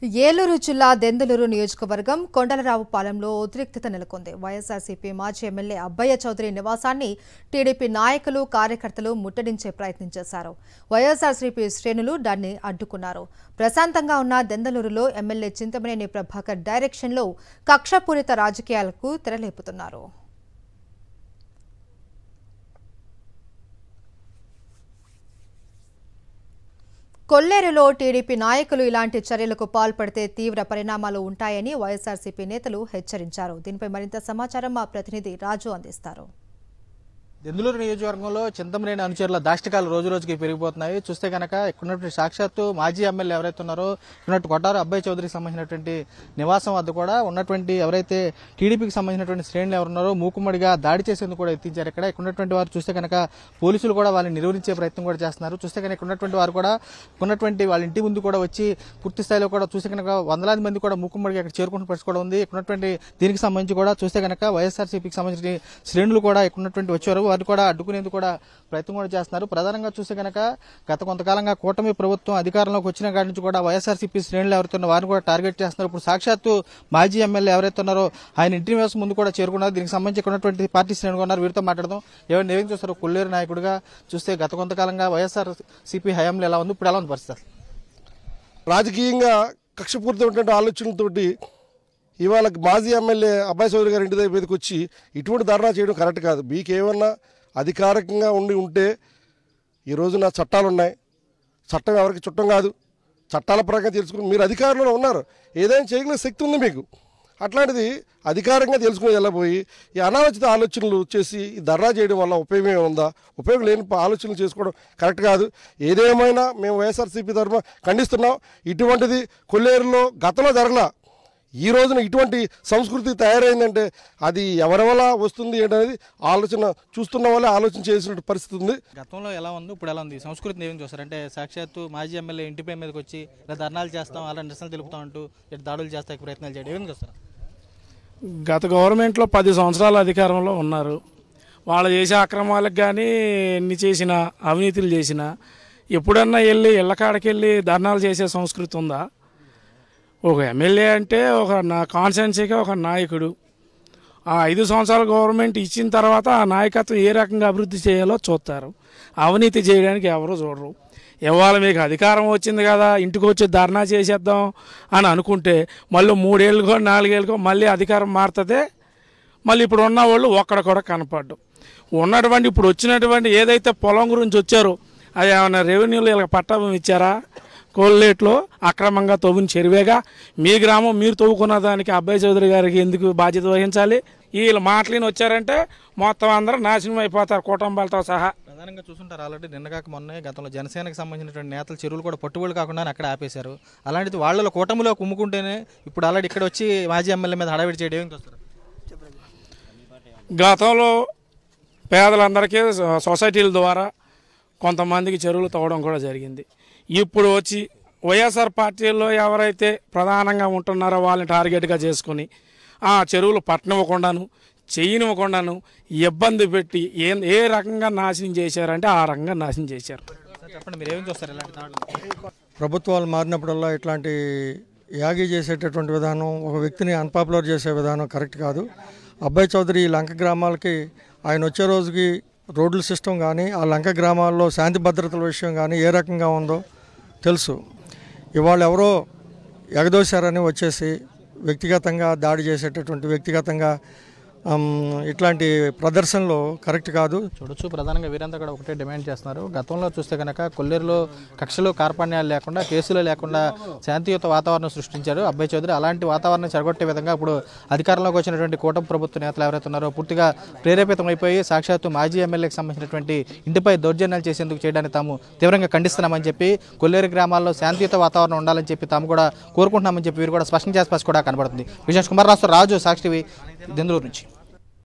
ఏలూరు జిల్లా దెందులూరు నియోజకవర్గం కొండలరావుపాలెంలో ఉద్రిక్తత నెలకొంది. వైఎస్ఆర్సీపీ మాజీ ఎమ్మెల్యే అబ్బయ్య చౌదరి నివాసాన్ని టీడీపీ నాయకులు, కార్యకర్తలు ముట్టడించే ప్రయత్నం చేశారు. వైఎస్ఆర్సీపీ శ్రేణులు దాన్ని అడ్డుకున్నారు. ప్రశాంతంగా ఉన్న దెందులూరులో ఎమ్మెల్యే చింతమనేని ప్రభాకర్ డైరెక్షన్లో కక్షపూరిత రాజకీయాలకు తెరలేపుతున్నారు. కొల్లేరులో టీడీపీ నాయకులు ఇలాంటి చర్యలకు పాల్పడితే తీవ్ర పరిణామాలు ఉంటాయని వైఎస్ఆర్సీపీ నేతలు హెచ్చరించారు. దీనిపై మరింత సమాచారం మా ప్రతినిధి రాజు అందిస్తారు. దెందులూరు నియోజకవర్గంలో చింతమనేని అనుచరుల దాష్టికాలు రోజు రోజుకి పెరిగిపోతున్నాయి. చూస్తే కనుక ఇక్కడున్నటువంటి సాక్షాత్తు మాజీ ఎమ్మెల్యే ఎవరైతే ఉన్నారో ఉన్నట్టు కొట్టారు అబ్బాయి చౌదరికి సంబంధించినటువంటి నివాసం వద్ద కూడా ఉన్నటువంటి ఎవరైతే టీడీపీకి సంబంధించినటువంటి శ్రేణులు ఎవరున్నారో మూకుమ్మడిగా దాడి చేసేందుకు కూడా ఎత్తించారు. ఇక్కడ ఉన్నటువంటి వారు చూస్తే కనుక పోలీసులు కూడా వాళ్ళని నిర్వహించే ప్రయత్నం కూడా చేస్తున్నారు. చూస్తే కనుక ఉన్నటువంటి వారు కూడా ఉన్నటువంటి వాళ్ళ ఇంటి ముందు కూడా వచ్చి పూర్తి స్థాయిలో కూడా చూస్తే కనుక వందలాది మంది కూడా మూకుమ్మడిగా ఇక్కడ చేరుకుంటున్న పరిస్థితి కూడా ఉంది. ఉన్నటువంటి దీనికి సంబంధించి కూడా చూస్తే కనుక వైఎస్ఆర్సీపీకి సంబంధించిన శ్రేణులు కూడా ఉన్నటువంటి వచ్చారు. వారు కూడా అడ్డుకునేందుకు కూడా ప్రయత్నం కూడా చేస్తున్నారు. ప్రధానంగా చూస్తే కనుక గత కొంతకాలంగా కూటమి ప్రభుత్వం అధికారంలోకి వచ్చిన కాడి నుంచి కూడా వైఎస్ఆర్సీపీ శ్రేణులు ఎవరైతే వారిని కూడా టార్గెట్ చేస్తున్నారు. ఇప్పుడు సాక్షాత్తు మాజీ ఎమ్మెల్యే ఎవరైతే ఉన్నారో ఆయన ఇంటి నివాసం ముందు కూడా చేరుకున్నారు. దీనికి సంబంధించి ఉన్నటువంటి పార్టీ శ్రేణులు ఉన్నారు. వీరితో మాట్లాడదాం. ఏమైనా ఏం చూస్తారు కొల్లేరు నాయకుడిగా చూస్తే గత కొంతకాలంగా వైఎస్ఆర్సీపీ హయాంలో ఎలా ఉంది, ఇప్పుడు ఎలా ఉంది పరిస్థితి? రాజకీయంగా కక్షపూరితమైనటువంటి ఆలోచనలతోటి ఇవాళ మాజీ ఎమ్మెల్యే అబ్బాయి చౌదరి గారి ఇంటి దగ్గరికి వచ్చి ఇటువంటి ధర్నా చేయడం కరెక్ట్ కాదు. మీకేమన్నా అధికారికంగా ఉంటే ఈ రోజున చట్టాలు ఉన్నాయి. చట్టం ఎవరికి చుట్టం కాదు. చట్టాల ప్రకారం తెలుసుకుని మీరు అధికారంలో ఉన్నారు. ఏదైనా చేయగలిగే శక్తి ఉంది మీకు. అట్లాంటిది అధికారంగా తెలుసుకుని వెళ్ళబోయి ఈ అనాలోచిత ఆలోచనలు చేసి ఈ ధర్నా చేయడం వల్ల ఉపయోగం ఏముందా? ఉపయోగం లేని ఆలోచనలు చేసుకోవడం కరెక్ట్ కాదు. ఏదేమైనా మేము వైఎస్ఆర్సీపీ తరఫున ఖండిస్తున్నాం. ఇటువంటిది కొల్లేరులో గతంలో జరగలా. ఈ రోజున ఇటువంటి సంస్కృతి తయారైందంటే అది ఎవరి వల్ల వస్తుంది ఏంటనేది ఆలోచన చూస్తున్న వాళ్ళే ఆలోచన చేసిన పరిస్థితి ఉంది. గతంలో ఎలా ఉంది, ఇప్పుడు ఎలా ఉంది సంస్కృతిని ఏం చూస్తారు? అంటే సాక్షాత్తు మాజీ ఎమ్మెల్యే ఇంటిపై మీదకి వచ్చి ఇలా ధర్నాలు చేస్తాం, అలా నిరసనలు తెలుపుతాం అంటూ దాడులు చేస్తానికి ప్రయత్నాలు చేయడం ఏమేమి చూస్తారు? గత గవర్నమెంట్లో 10 సంవత్సరాల అధికారంలో ఉన్నారు. వాళ్ళు చేసే అక్రమాలకు కానీ ఎన్ని చేసిన అవినీతులు చేసినా ఎప్పుడన్నా వెళ్ళి ఇళ్ళకాడకి వెళ్ళి ధర్నాలు చేసే సంస్కృతి ఉందా? ఒక ఎమ్మెల్యే అంటే ఒక కాన్స్టిట్యున్సీగా ఒక నాయకుడు. ఆ 5 సంవత్సరాల గవర్నమెంట్ ఇచ్చిన తర్వాత ఆ నాయకత్వం ఏ రకంగా అభివృద్ధి చేయాలో చూస్తారు. అవినీతి చేయడానికి ఎవరు చూడరు. ఇవాళ మీకు అధికారం వచ్చింది కదా ఇంటికి వచ్చి ధర్నా చేసేద్దాం అని అనుకుంటే మళ్ళీ 3 ఏళ్ళకో 4 ఏళ్ళకో మళ్ళీ అధికారం మారుతుంది. మళ్ళీ ఇప్పుడు ఉన్న వాళ్ళు ఒక్కడ కూడా కనపడ్డం ఉన్నటువంటి ఇప్పుడు వచ్చినటువంటి ఏదైతే పొలం గురించి వచ్చారో అది ఏమైనా రెవెన్యూలో వీళ్ళకి పట్టాభం ఇచ్చారా? కొల్లేట్లో అక్రమంగా తవ్విన చెరువేగా. మీ గ్రామం మీరు తవ్వుకున్న దానికి అబ్బాయి చౌదరి గారికి ఎందుకు బాధ్యత వహించాలి? వీళ్ళు మాటలేని వచ్చారంటే మొత్తం అందరూ నాశనం అయిపోతారు కుటుంబాలతో సహా. ప్రధానంగా చూస్తుంటారు ఆల్రెడీ నిన్నగాక మొన్నే గతంలో జనసేనకు సంబంధించినటువంటి నేతలు చెరువులు కూడా పట్టుబడులు కాకుండా అక్కడ ఆపేశారు. అలాంటిది వాళ్ళలో కూటమిలో కుమ్ముకుంటేనే ఇప్పుడు ఆల్రెడీ ఇక్కడ వచ్చి మాజీ ఎమ్మెల్యే మీద హడావిడి చేయడం ఏం చూస్తారు? గతంలో పేదలందరికీ సొసైటీల ద్వారా కొంతమందికి చెరువులు తవ్వడం కూడా జరిగింది. ఇప్పుడు వచ్చి వైఎస్ఆర్ పార్టీల్లో ఎవరైతే ప్రధానంగా ఉంటున్నారో వాళ్ళని టార్గెట్గా చేసుకుని ఆ చెరువులు పట్టనివ్వకుండాను చేయనివ్వకుండాను ఇబ్బంది పెట్టి ఏ రకంగా నాశనం చేశారంటే ఆ రకంగా నాశనం చేశారు. చెప్పండి, మీరు ఏం చూస్తారు ఇలాంటి ప్రభుత్వాలు మారినప్పుడల్లా ఇట్లాంటి యాగి చేసేటటువంటి విధానం, ఒక వ్యక్తిని అన్పాపులర్ చేసే విధానం కరెక్ట్ కాదు. అబ్బాయి చౌదరి లంక గ్రామాలకి ఆయన వచ్చే రోజుకి రోడ్ల సిస్టమ్ కానీ ఆ లంక గ్రామాల్లో శాంతి భద్రతల విషయం కానీ ఏ రకంగా ఉందో తెలుసు. ఇవాళ ఎవరో ఎగదోశారని వచ్చేసి వ్యక్తిగతంగా దాడి చేసేటటువంటి వ్యక్తిగతంగా ఇట్లాంటి ప్రదర్శనలు కరెక్ట్ కాదు. చూడొచ్చు ప్రధానంగా వీరంతా కూడా ఒకటే డిమాండ్ చేస్తున్నారు. గతంలో చూస్తే కనుక కొల్లేరులో కక్షలు కార్పణ్యాలు లేకుండా కేసులు లేకుండా శాంతియుత వాతావరణం సృష్టించారు అబ్బాయి చౌదరి. అలాంటి వాతావరణం చెడగొట్టే విధంగా ఇప్పుడు అధికారంలోకి వచ్చినటువంటి కూటమి ప్రభుత్వ నేతలు ఎవరైతే ఉన్నారో పూర్తిగా ప్రేరేపితం అయిపోయి సాక్షాత్తు మాజీ ఎమ్మెల్యేకి సంబంధించినటువంటి ఇంటిపై దౌర్జన్యాలు చేసేందుకు చేయడానికి తాము తీవ్రంగా ఖండిస్తున్నామని చెప్పి కొల్లేరు గ్రామాల్లో శాంతియుత వాతావరణం ఉండాలని చెప్పి తాము కూడా కోరుకుంటున్నామని చెప్పి వీరు కూడా స్పష్టం చేసి కూడా కనబడుతుంది. విజయ్ కుమార్ రాజు, సాక్షి టీవీ, దెందులూరు నుంచి.